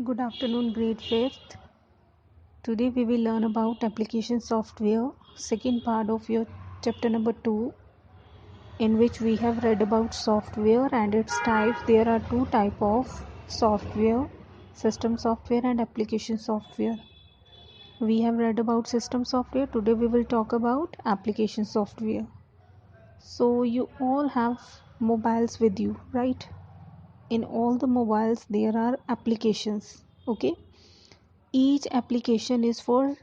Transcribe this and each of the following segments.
Good afternoon, grade 5th. Today we will learn about application software, second part of your chapter number 2, in which we have read about software and its types. There are two types of software, system software and application software. We have read about system software. Today we will talk about application software. So you all have mobiles with you, right? In all the mobiles there are applications, okay? Each application is for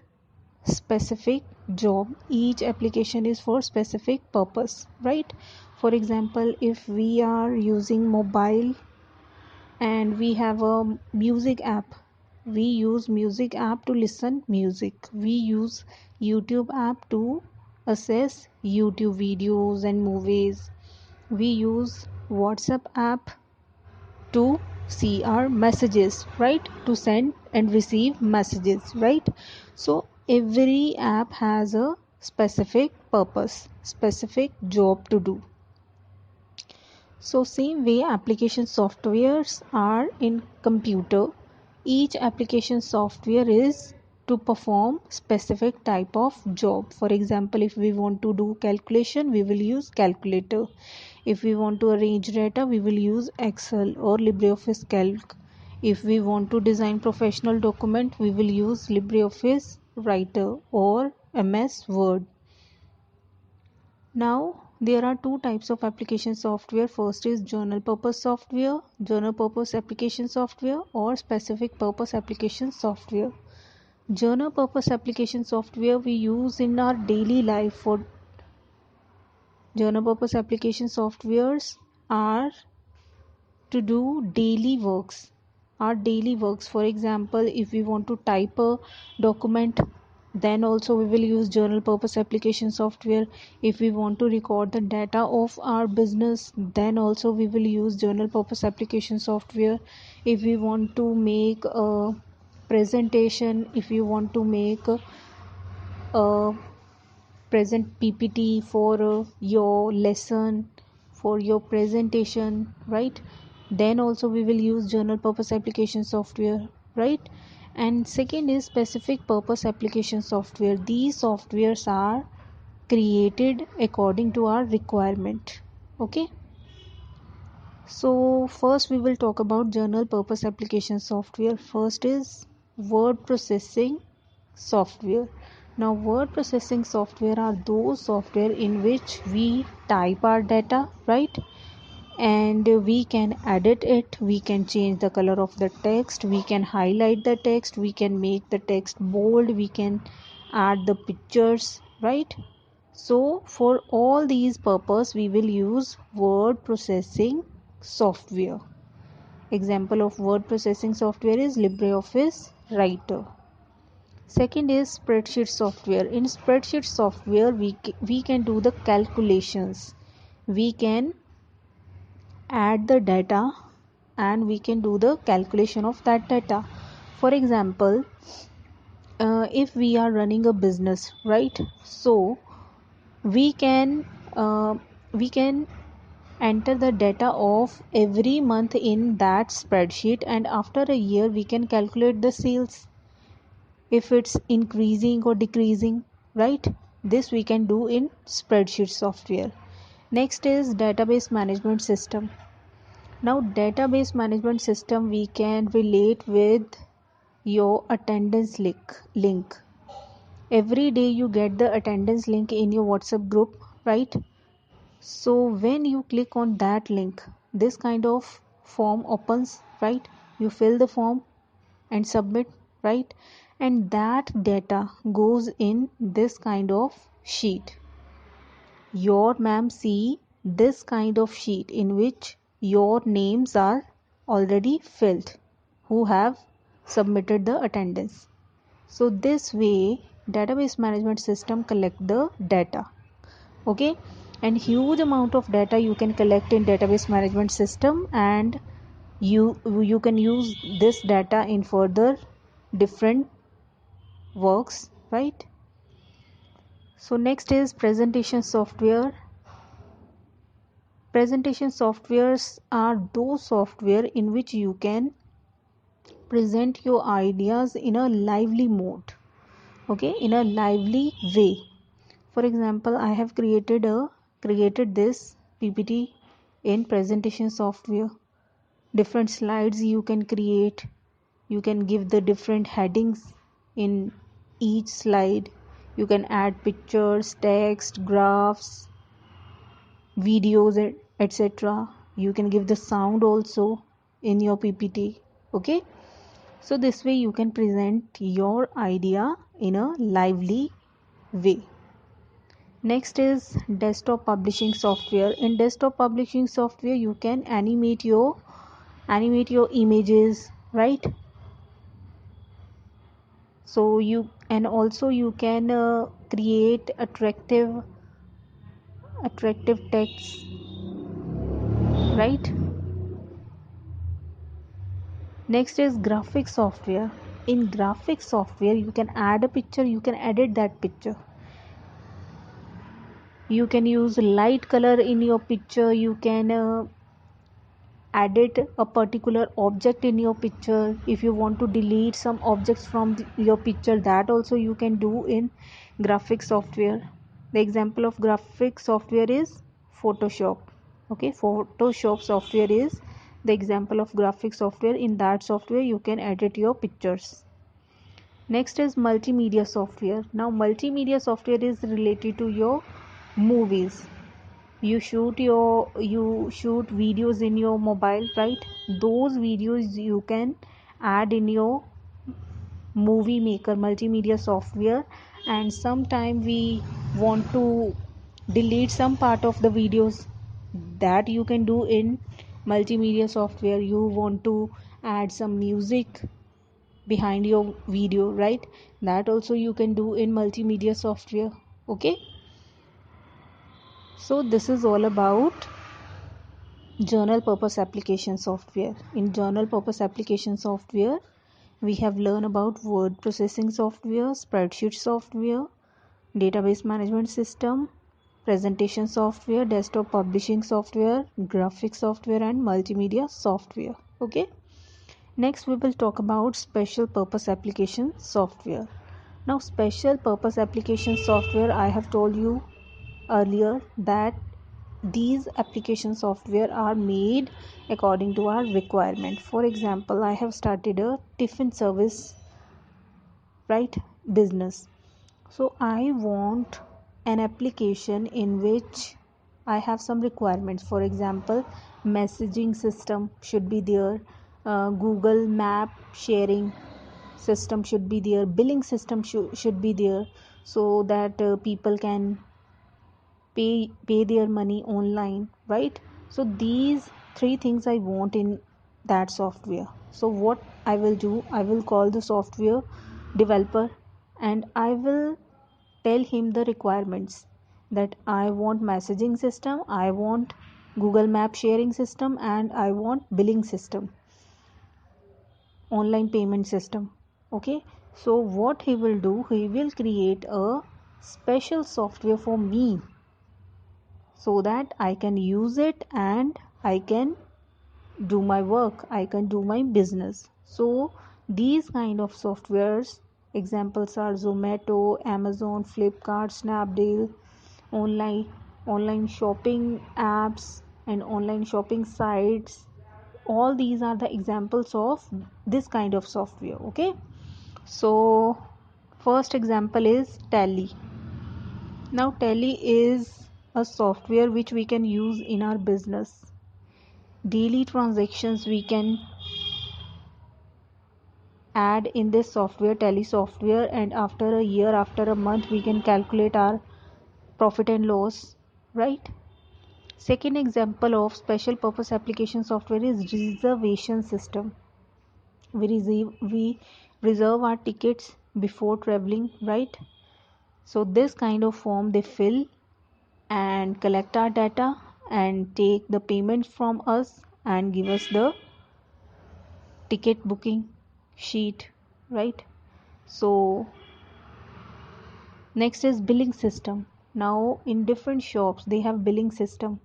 specific job, each application is for specific purpose, right? For example, if we are using mobile and we have a music app, we use music app to listen music, we use YouTube app to access YouTube videos and movies, we use WhatsApp app to see our messages, right? To send and receive messages, right? So every app has a specific purpose, specific job to do. So same way application softwares are in computer. Each application software is to perform specific type of job. For example, if we want to do calculation, we will use calculator. If we want to arrange data, we will use Excel or LibreOffice Calc. If we want to design professional document, we will use LibreOffice Writer or MS Word. Now there are two types of application software. First is general purpose software, general purpose application software, or specific purpose application software. General purpose application software we use in our daily life. For general purpose application softwares are to do daily works, our daily works. For example, if we want to type a document, then also we will use general purpose application software. If we want to record the data of our business, then also we will use general purpose application software. If we want to make a presentation, if you want to make a present PPT for your lesson, for your presentation, right? Then also we will use general purpose application software, right? And second is specific purpose application software. These softwares are created according to our requirement, okay? So first we will talk about general purpose application software. First is word processing software. Now word processing software are those software in which we type our data, right? And we can edit it, we can change the color of the text, we can highlight the text, we can make the text bold, we can add the pictures, right? So for all these purpose we will use word processing software. Example of word processing software is LibreOffice Writer. Second is spreadsheet software. In spreadsheet software we can do the calculations, we can add the data and we can do the calculation of that data. For example, if we are running a business, right? So we can uh, we can enter the data of every month in that spreadsheet, and after a year we can calculate the sales, if it's increasing or decreasing, right? This we can do in spreadsheet software. Next is database management system. Now database management system we can relate with your attendance link. Every day you get the attendance link in your WhatsApp group, right? So when you click on that link, this kind of form opens, right? You fill the form and submit, right? And that data goes in this kind of sheet. Your ma'am see this kind of sheet in which your names are already filled who have submitted the attendance. So this way database management system collect the data, okay? And huge amount of data you can collect in database management system, and you can use this data in further different works, right? So next is presentation software. Presentation softwares are those software in which you can present your ideas in a lively mode, okay, in a lively way. For example, I have created this PPT in presentation software. Different slides you can create, you can give the different headings in each slide, you can add pictures, text, graphs, videos, etc. You can give the sound also in your PPT, okay. So this way you can present your idea in a lively way. Next is desktop publishing software. In desktop publishing software you can animate your images, right? So you, and also you can create attractive text, right? Next is graphic software. In graphic software you can add a picture, you can edit that picture, you can use light color in your picture, you can edit a particular object in your picture. If you want to delete some objects from your picture, that also you can do in graphic software. The example of graphic software is Photoshop, okay. Photoshop software is the example of graphic software. In that software you can edit your pictures. Next is multimedia software. Now multimedia software is related to your movies. You shoot videos in your mobile, right? Those videos you can add in your movie maker multimedia software. And sometime we want to delete some part of the videos, that you can do in multimedia software. You want to add some music behind your video, right? That also you can do in multimedia software, okay. So this is all about journal purpose application software. In journal purpose application software we have learned about word processing software, spreadsheet software, database management system, presentation software, desktop publishing software, graphic software, and multimedia software, okay. Next we will talk about special purpose application software. Now special purpose application software, I have told you earlier that these application software are made according to our requirement. For example, I have started a tiffin service, right, business. So I want an application in which I have some requirements. For example, messaging system should be there, Google map sharing system should be there, billing system should be there, so that people can pay their money online, right? So these three things I want in that software. So what I will do, I will call the software developer and I will tell him the requirements, that I want messaging system, I want Google map sharing system, and I want billing system, online payment system, okay. So what he will do, he will create a special software for me, so that I can use it and I can do my work, I can do my business. So these kind of softwares, examples are Zomato, Amazon, Flipkart, Snapdeal, online online shopping apps and online shopping sites. All these are the examples of this kind of software, okay. So first example is Tally. Now Tally is a software which we can use in our business. Daily transactions we can add in this software, Tally software, and after a year, after a month, we can calculate our profit and loss, right? Second example of special purpose application software is reservation system. We reserve our tickets before traveling, right? So this kind of form they fill and collect our data and take the payments from us and give us the ticket booking sheet, right? So next is billing system. Now in different shops they have billing system.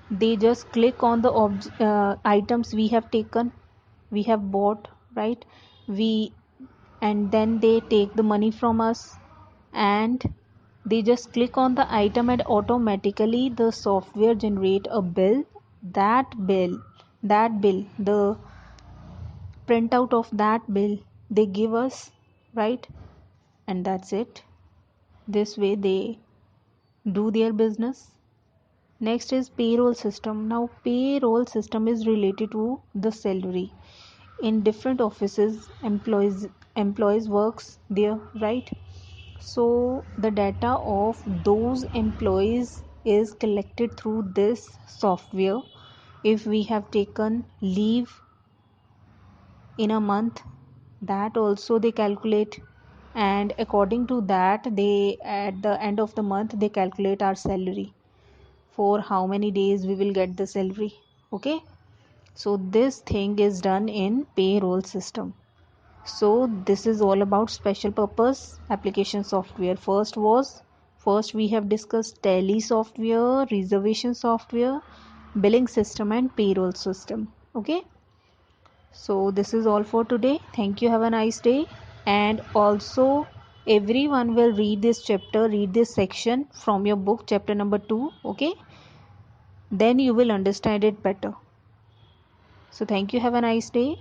They just click on the items we have taken we have bought, right? And then they take the money from us, and they just click on the item, and automatically the software generate a bill. That bill, the printout of that bill they give us, right? And that's it. This way they do their business. Next is payroll system. Now payroll system is related to the salary. In different offices, employees works there, right? So the data of those employees is collected through this software. If we have taken leave in a month, that also they calculate, and according to that, they at the end of the month they calculate our salary, for how many days we will get the salary. Okay, so this thing is done in payroll system. So this is all about special purpose application software. First we have discussed tally software, reservation software, billing system, and payroll system. Okay, so this is all for today. Thank you, have a nice day. And also, everyone will read this chapter, read this section from your book, chapter number 2. Okay, then you will understand it better. So thank you, have a nice day.